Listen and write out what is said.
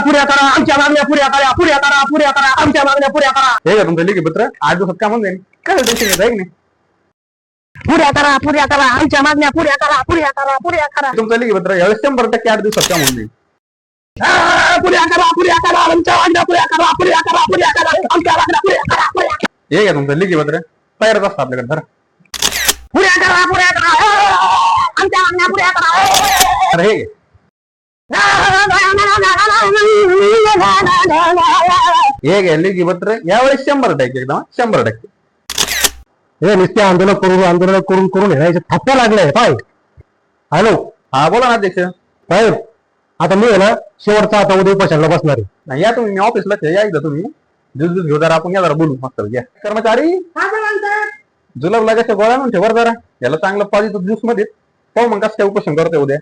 पुऱ्या करा आमच्या मागण्या पुऱ्या करा पुऱ्या करा पुऱ्या करा आमच्या मागण्या पुऱ्या करा. हे का तुमचं लेखी पत्र 8 दिवसात काम होऊन जाईल. काय टेन्शन घेत आहे की नाही? पुऱ्या करा आमच्या मागण्या पुऱ्या करा पुऱ्या करा पुऱ्या करा. तुमचं लेखी पत्र यावेळेस 100% 8 दिवसात काम होऊन जाईल. पुऱ्या करा आमच्या मागण्या पुऱ्या करा पुऱ्या करा पुऱ्या करा आमच्या मागण्या पुऱ्या करा पुऱ्या. हे का तुमचं लेखी पत्र तयारच असतं आपल्याकडे. धरा पुऱ्या करा आमच्या मागण्या पुऱ्या करा. अरे हे घे. हे घे लेखी पत्र यावेळेस 100% एकदम 100%. हे नुसते आंदोलन करून हेरायचे थप्प्या लागले पाय. हॅलो हा बोला ना अध्यक्ष. साहेब आता मी आहे ना शेवटचा आता उद्या उपोषणाला बसणार आहे. नाही या तुम्ही, मी ऑफिसला या एकदा तुम्ही जुलजूल घेऊ जरा, आपण या जरा बोलू मस्त. या कर्मचारी जुलाब लागायच्या गोळ्या म्हणून ठेवर जरा याला चांगलं पॉझिटिव्ह ज्यूस मध्ये पाहू मग कसं काय उपोषण करतोय उद्या.